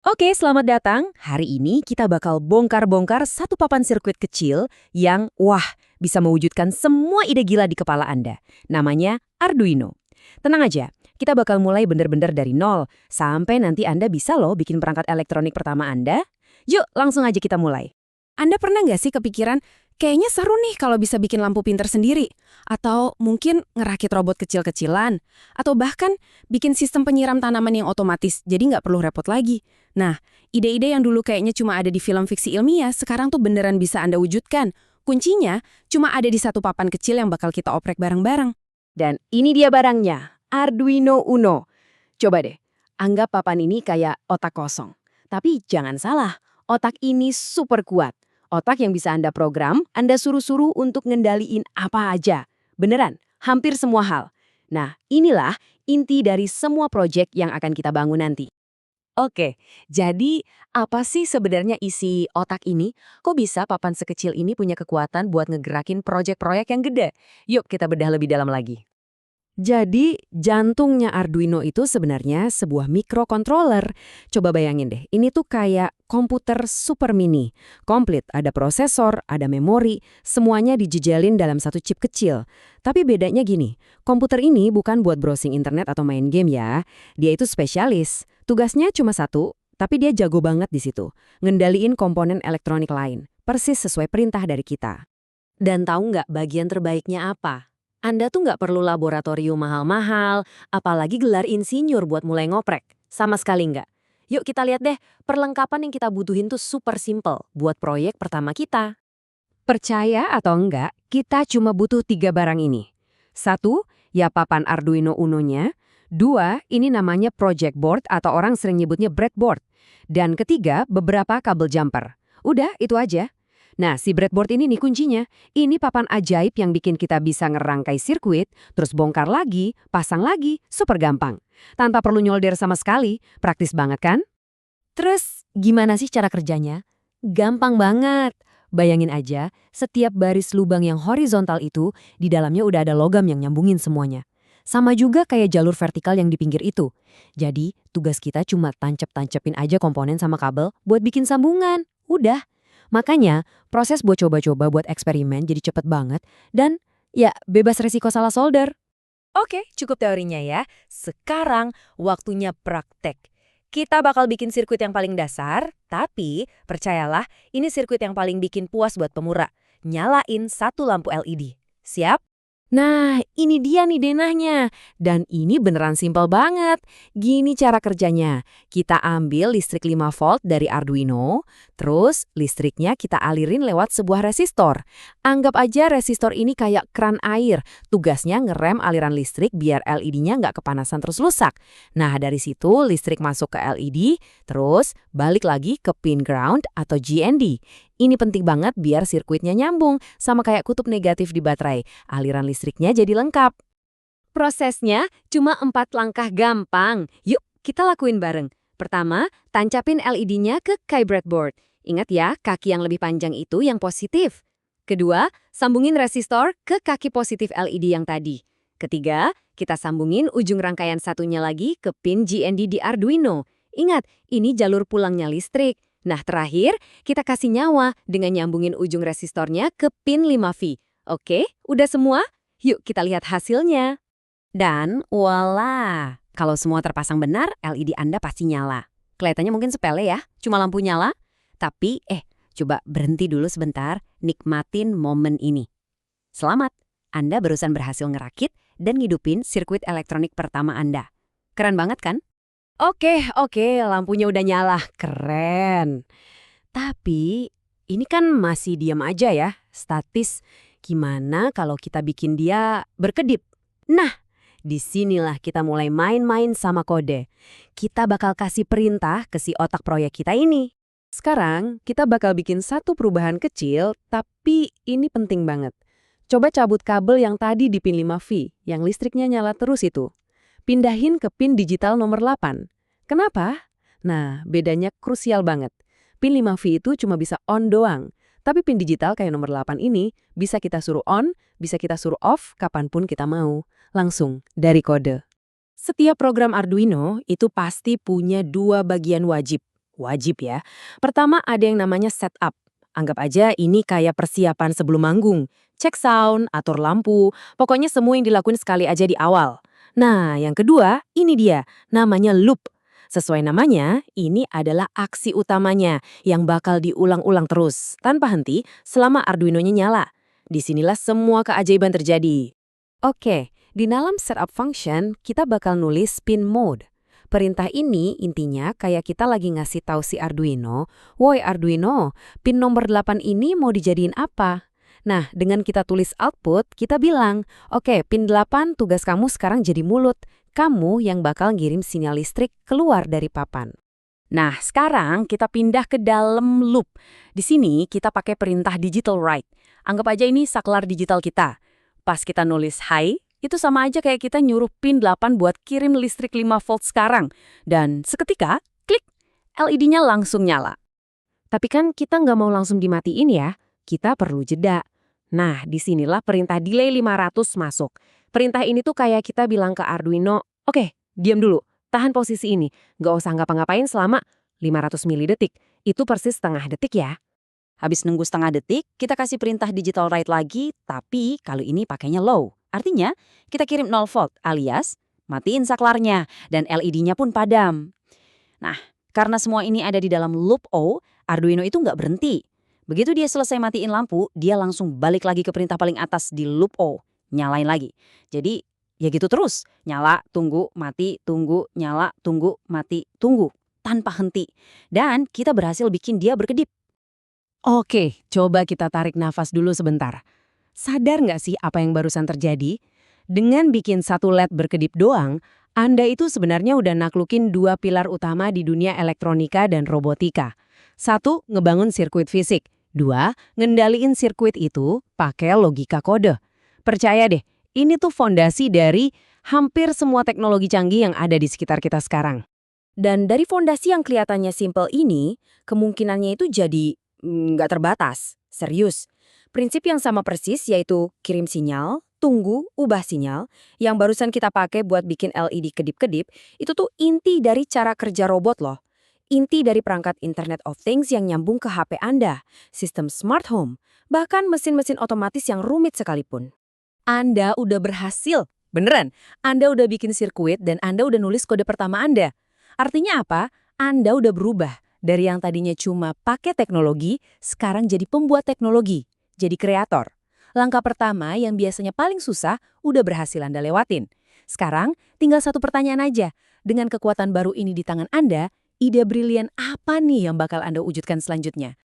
Oke, selamat datang. Hari ini kita bakal bongkar-bongkar satu papan sirkuit kecil yang, bisa mewujudkan semua ide gila di kepala Anda. Namanya Arduino. Tenang aja, kita bakal mulai bener-bener dari nol, sampai nanti Anda bisa loh bikin perangkat elektronik pertama Anda. Yuk, langsung aja kita mulai. Anda pernah nggak sih kepikiran, kayaknya seru nih kalau bisa bikin lampu pintar sendiri? Atau mungkin ngerakit robot kecil-kecilan? Atau bahkan bikin sistem penyiram tanaman yang otomatis, jadi nggak perlu repot lagi. Nah, ide-ide yang dulu kayaknya cuma ada di film fiksi ilmiah, sekarang tuh beneran bisa Anda wujudkan. Kuncinya cuma ada di satu papan kecil yang bakal kita oprek bareng-bareng. Dan ini dia barangnya, Arduino Uno. Coba deh, anggap papan ini kayak otak kosong. Tapi jangan salah, otak ini super kuat. Otak yang bisa Anda program, Anda suruh-suruh untuk ngendaliin apa aja. Beneran, hampir semua hal. Nah, inilah inti dari semua proyek yang akan kita bangun nanti. Oke, jadi apa sih sebenarnya isi otak ini? Kok bisa papan sekecil ini punya kekuatan buat ngegerakin proyek-proyek yang gede? Yuk kita bedah lebih dalam lagi. Jadi, jantungnya Arduino itu sebenarnya sebuah microcontroller. Coba bayangin deh, ini tuh kayak komputer super mini. Komplit, ada prosesor, ada memori, semuanya dijejelin dalam satu chip kecil. Tapi bedanya gini, komputer ini bukan buat browsing internet atau main game ya. Dia itu spesialis. Tugasnya cuma satu, tapi dia jago banget di situ. Ngendaliin komponen elektronik lain, persis sesuai perintah dari kita. Dan tahu nggak bagian terbaiknya apa? Anda tuh nggak perlu laboratorium mahal-mahal, apalagi gelar insinyur buat mulai ngoprek. Sama sekali nggak. Yuk kita lihat deh, perlengkapan yang kita butuhin tuh super simple buat proyek pertama kita. Percaya atau enggak, kita cuma butuh 3 barang ini. Satu, ya papan Arduino Uno-nya. Dua, ini namanya project board atau orang sering nyebutnya breadboard. Dan ketiga, beberapa kabel jumper. Udah, itu aja. Nah, si breadboard ini nih kuncinya. Ini papan ajaib yang bikin kita bisa ngerangkai sirkuit, terus bongkar lagi, pasang lagi, super gampang. Tanpa perlu nyolder sama sekali, praktis banget kan? Terus, gimana sih cara kerjanya? Gampang banget. Bayangin aja, setiap baris lubang yang horizontal itu, di dalamnya udah ada logam yang nyambungin semuanya. Sama juga kayak jalur vertikal yang di pinggir itu. Jadi, tugas kita cuma tancep-tancepin aja komponen sama kabel buat bikin sambungan. Udah. Makanya, proses buat coba-coba buat eksperimen jadi cepet banget dan ya bebas resiko salah solder. Oke, cukup teorinya ya. Sekarang waktunya praktek. Kita bakal bikin sirkuit yang paling dasar, tapi percayalah ini sirkuit yang paling bikin puas buat pemula. Nyalain satu lampu LED. Siap? Nah, ini dia nih denahnya. Dan ini beneran simpel banget. Gini cara kerjanya. Kita ambil listrik 5 volt dari Arduino, terus listriknya kita alirin lewat sebuah resistor. Anggap aja resistor ini kayak kran air. Tugasnya ngerem aliran listrik biar LED-nya nggak kepanasan terus rusak. Nah, dari situ listrik masuk ke LED, terus balik lagi ke pin ground atau GND. Ini penting banget biar sirkuitnya nyambung, sama kayak kutub negatif di baterai. Aliran listriknya jadi lengkap. Prosesnya cuma 4 langkah gampang. Yuk, kita lakuin bareng. Pertama, tancapin LED-nya ke key breadboard. Ingat ya, kaki yang lebih panjang itu yang positif. Kedua, sambungin resistor ke kaki positif LED yang tadi. Ketiga, kita sambungin ujung rangkaian satunya lagi ke pin GND di Arduino. Ingat, ini jalur pulangnya listrik. Nah, terakhir, kita kasih nyawa dengan nyambungin ujung resistornya ke pin 5V. Oke, udah semua? Yuk kita lihat hasilnya. Dan voila! Kalau semua terpasang benar, LED Anda pasti nyala. Kelihatannya mungkin sepele ya, cuma lampu nyala. Tapi, coba berhenti dulu sebentar, nikmatin momen ini. Selamat, Anda barusan berhasil ngerakit dan ngidupin sirkuit elektronik pertama Anda. Keren banget kan? Oke, lampunya udah nyala. Keren. Tapi, ini kan masih diam aja ya, statis. Gimana kalau kita bikin dia berkedip? Nah, disinilah kita mulai main-main sama kode. Kita bakal kasih perintah ke si otak proyek kita ini. Sekarang, kita bakal bikin satu perubahan kecil, tapi ini penting banget. Coba cabut kabel yang tadi di pin 5V, yang listriknya nyala terus itu. Pindahin ke pin digital nomor 8. Kenapa? Nah, bedanya krusial banget. Pin 5V itu cuma bisa on doang. Tapi pin digital kayak nomor 8 ini bisa kita suruh on, bisa kita suruh off kapanpun kita mau. Langsung dari kode. Setiap program Arduino itu pasti punya 2 bagian wajib. wajib ya. Pertama ada yang namanya setup. Anggap aja ini kayak persiapan sebelum manggung. Cek sound, atur lampu, pokoknya semua yang dilakuin sekali aja di awal. Nah, yang kedua, ini dia, namanya loop. Sesuai namanya, ini adalah aksi utamanya yang bakal diulang-ulang terus, tanpa henti, selama Arduino-nya nyala. Disinilah semua keajaiban terjadi. Oke, di dalam setup function, kita bakal nulis pin mode. Perintah ini intinya kayak kita lagi ngasih tahu si Arduino, "Woi Arduino, pin nomor 8 ini mau dijadiin apa?" Nah, dengan kita tulis output, kita bilang, "Oke, pin 8 tugas kamu sekarang jadi mulut. Kamu yang bakal ngirim sinyal listrik keluar dari papan." Nah, sekarang kita pindah ke dalam loop. Di sini kita pakai perintah digital write. Anggap aja ini saklar digital kita. Pas kita nulis hi, itu sama aja kayak kita nyuruh pin 8 buat kirim listrik 5 volt sekarang. Dan seketika, klik, LED-nya langsung nyala. Tapi kan kita nggak mau langsung dimatiin ya, kita perlu jeda. Nah, disinilah perintah delay 500 masuk. Perintah ini tuh kayak kita bilang ke Arduino, "Oke, diam dulu, tahan posisi ini, nggak usah ngapa-ngapain selama 500 milidetik. Itu persis setengah detik ya." Habis nunggu setengah detik, kita kasih perintah digital write lagi, tapi kali ini pakainya low. Artinya, kita kirim 0 volt alias matiin saklarnya dan LED-nya pun padam. Nah, karena semua ini ada di dalam loop O, Arduino itu nggak berhenti. Begitu dia selesai matiin lampu, dia langsung balik lagi ke perintah paling atas di loop O, nyalain lagi. Jadi, ya gitu terus, nyala, tunggu, mati, tunggu, nyala, tunggu, mati, tunggu, tanpa henti. Dan kita berhasil bikin dia berkedip. Oke, coba kita tarik nafas dulu sebentar. Sadar nggak sih apa yang barusan terjadi? Dengan bikin satu LED berkedip doang, Anda itu sebenarnya udah naklukin dua pilar utama di dunia elektronika dan robotika. Satu, ngebangun sirkuit fisik. Dua, ngendaliin sirkuit itu pakai logika kode. Percaya deh, ini tuh fondasi dari hampir semua teknologi canggih yang ada di sekitar kita sekarang. Dan dari fondasi yang kelihatannya simple ini, kemungkinannya itu jadi nggak terbatas. Serius. Prinsip yang sama persis yaitu kirim sinyal, tunggu, ubah sinyal, yang barusan kita pakai buat bikin LED kedip-kedip, itu tuh inti dari cara kerja robot loh. Inti dari perangkat Internet of Things yang nyambung ke HP Anda, sistem smart home, bahkan mesin-mesin otomatis yang rumit sekalipun. Anda udah berhasil. Beneran, Anda udah bikin sirkuit dan Anda udah nulis kode pertama Anda. Artinya apa? Anda udah berubah. Dari yang tadinya cuma pakai teknologi, sekarang jadi pembuat teknologi, jadi kreator. Langkah pertama yang biasanya paling susah, udah berhasil Anda lewatin. Sekarang, tinggal satu pertanyaan aja. Dengan kekuatan baru ini di tangan Anda, ide brilian apa nih yang bakal Anda wujudkan selanjutnya?